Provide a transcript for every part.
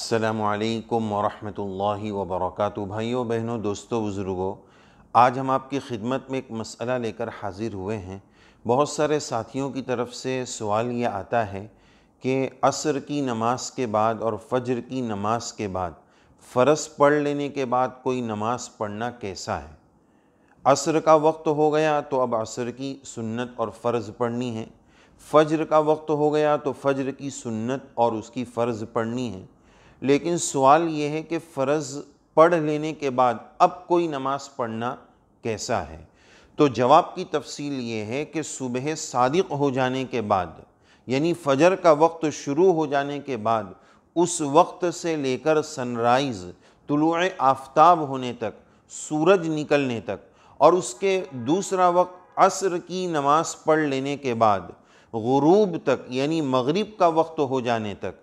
السلام علیکم ورحمۃ اللہ وبرکاتہ۔ بھائیوں بہنوں، دوستوں، بزرگوں، آج ہم آپ کی خدمت میں ایک مسئلہ لے کر حاضر ہوئے ہیں۔ بہت سارے ساتھیوں کی طرف سے سوال یہ آتا ہے کہ عصر کی نماز کے بعد اور فجر کی نماز کے بعد فرض پڑھ لینے کے بعد کوئی نماز پڑھنا کیسا ہے؟ عصر کا وقت ہو گیا تو اب عصر کی سنت اور فرض پڑھنی ہے، فجر کا وقت ہو گیا تو فجر کی سنت اور اس کی فرض پڑھنی ہے۔ لیکن سوال یہ ہے کہ فرض پڑھ لینے کے بعد اب کوئی نماز پڑھنا کیسا ہے؟ تو جواب کی تفصیل یہ ہے کہ صبح صادق ہو جانے کے بعد، یعنی فجر کا وقت شروع ہو جانے کے بعد، اس وقت سے لے کر سن رائز، طلوع آفتاب ہونے تک، سورج نکلنے تک، اور اس کے دوسرا وقت عصر کی نماز پڑھ لینے کے بعد غروب تک، یعنی مغرب کا وقت ہو جانے تک،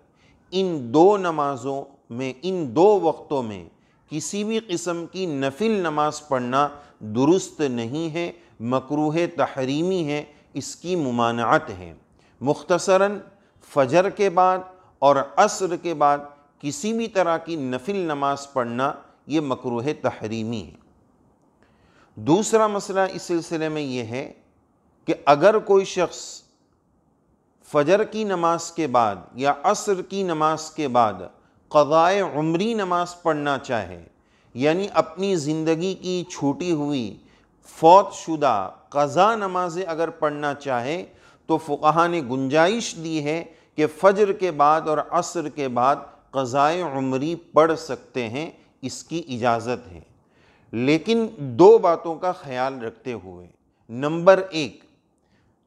ان دو نمازوں میں، ان دو وقتوں میں کسی بھی قسم کی نفل نماز پڑھنا درست نہیں ہے، مکروہ تحریمی ہے، اس کی ممانعت ہے۔ مختصراً فجر کے بعد اور عصر کے بعد کسی بھی طرح کی نفل نماز پڑھنا یہ مکروہ تحریمی ہے۔ دوسرا مسئلہ اس سلسلے میں یہ ہے کہ اگر کوئی شخص فجر کی نماز کے بعد یا عصر کی نماز کے بعد قضائے عمری نماز پڑھنا چاہے، یعنی اپنی زندگی کی چھوٹی ہوئی فوت شدہ قضا نمازیں اگر پڑھنا چاہے تو فقہا نے گنجائش دی ہے کہ فجر کے بعد اور عصر کے بعد قضائے عمری پڑھ سکتے ہیں، اس کی اجازت ہے، لیکن دو باتوں کا خیال رکھتے ہوئے۔ نمبر ایک،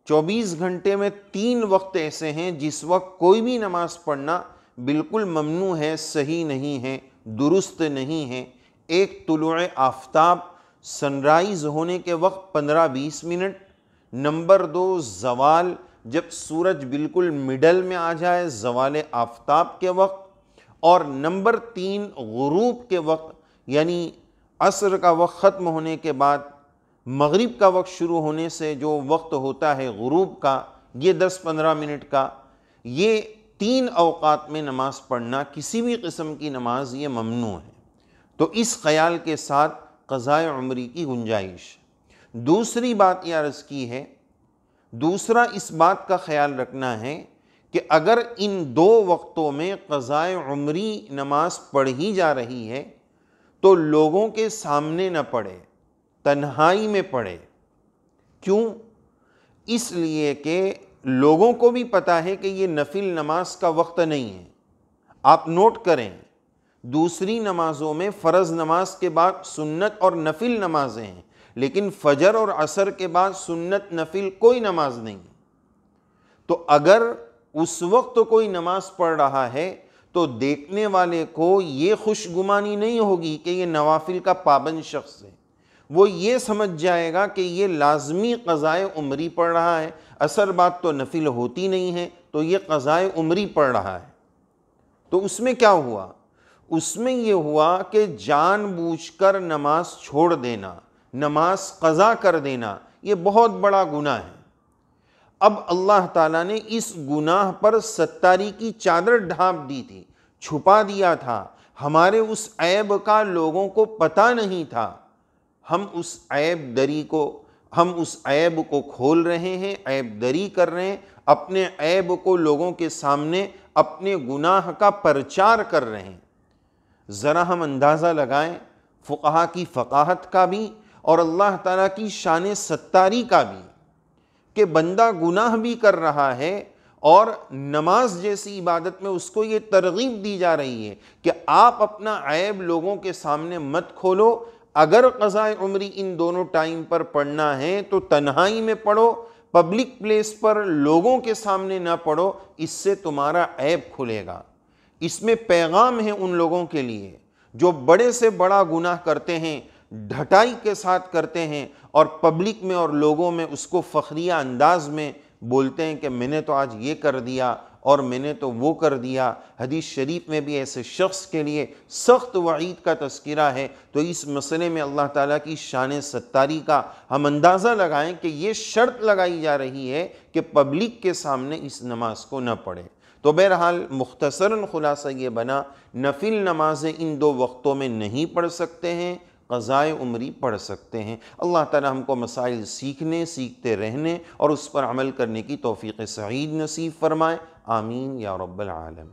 24 گھنٹے میں 3 وقت ایسے ہیں جس وقت کوئی بھی نماز پڑھنا بالکل ممنوع ہے، صحیح نہیں ہے، درست نہیں ہے۔ ایک طلوع آفتاب، سن رائز ہونے کے وقت 15-20 منٹ۔ نمبر دو، زوال، جب سورج بالکل مڈل میں آ جائے، زوال آفتاب کے وقت۔ اور نمبر تین، غروب کے وقت، یعنی عصر کا وقت ختم ہونے کے بعد مغرب کا وقت شروع ہونے سے جو وقت ہوتا ہے غروب کا، یہ 10-15 منٹ کا، یہ 3 اوقات میں نماز پڑھنا، کسی بھی قسم کی نماز، یہ ممنوع ہے۔ تو اس خیال کے ساتھ قضائے عمری کی گنجائش۔ دوسری بات یہ عرض کی ہے، دوسرا اس بات کا خیال رکھنا ہے کہ اگر ان دو وقتوں میں قضائے عمری نماز پڑھی جا رہی ہے تو لوگوں کے سامنے نہ پڑھے، تنہائی میں پڑھے۔ کیوں؟ اس لیے کہ لوگوں کو بھی پتہ ہے کہ یہ نفل نماز کا وقت نہیں ہے۔ آپ نوٹ کریں، دوسری نمازوں میں فرض نماز کے بعد سنت اور نفل نمازیں ہیں، لیکن فجر اور عصر کے بعد سنت نفل کوئی نماز نہیں ہے۔ تو اگر اس وقت کوئی نماز پڑھ رہا ہے تو دیکھنے والے کو یہ خوش گمانی نہیں ہوگی کہ یہ نوافل کا پابند شخص ہے، وہ یہ سمجھ جائے گا کہ یہ لازمی قضائے عمری پڑھ رہا ہے، عصر بعد تو نفل ہوتی نہیں ہے تو یہ قضائے عمری پڑھ رہا ہے۔ تو اس میں کیا ہوا؟ اس میں یہ ہوا کہ جان بوجھ کر نماز چھوڑ دینا، نماز قضا کر دینا، یہ بہت بڑا گناہ ہے۔ اب اللہ تعالیٰ نے اس گناہ پر ستاری کی چادر ڈھانپ دی تھی، چھپا دیا تھا، ہمارے اس عیب کا لوگوں کو پتہ نہیں تھا۔ ہم اس عیب کو کھول رہے ہیں، عیب دری کر رہے ہیں، اپنے عیب کو لوگوں کے سامنے، اپنے گناہ کا پرچار کر رہے ہیں۔ ذرا ہم اندازہ لگائیں فقہا کی فقاہت کا بھی اور اللہ تعالیٰ کی شان ستاری کا بھی، کہ بندہ گناہ بھی کر رہا ہے اور نماز جیسی عبادت میں اس کو یہ ترغیب دی جا رہی ہے کہ آپ اپنا عیب لوگوں کے سامنے مت کھولو۔ اگر قضائے عمری ان دونوں ٹائم پر پڑھنا ہے تو تنہائی میں پڑھو، پبلک پلیس پر لوگوں کے سامنے نہ پڑھو، اس سے تمہارا عیب کھلے گا۔ اس میں پیغام ہے ان لوگوں کے لیے جو بڑے سے بڑا گناہ کرتے ہیں، ڈھٹائی کے ساتھ کرتے ہیں اور پبلک میں اور لوگوں میں اس کو فخریہ انداز میں بولتے ہیں کہ میں نے تو آج یہ کر دیا اور میں نے تو وہ کر دیا۔ حدیث شریف میں بھی ایسے شخص کے لیے سخت وعید کا تذکرہ ہے۔ تو اس مسئلے میں اللہ تعالیٰ کی شان ستاری کا ہم اندازہ لگائیں کہ یہ شرط لگائی جا رہی ہے کہ پبلک کے سامنے اس نماز کو نہ پڑھے۔ تو بہرحال مختصراً خلاصہ یہ بنا، نفل نمازیں ان 2 وقتوں میں نہیں پڑھ سکتے ہیں، قضائے عمری پڑھ سکتے ہیں۔ اللہ تعالی ہم کو مسائل سیکھتے رہنے اور اس پر عمل کرنے کی توفیق سعید نصیب فرمائے، آمین یا رب العالمین۔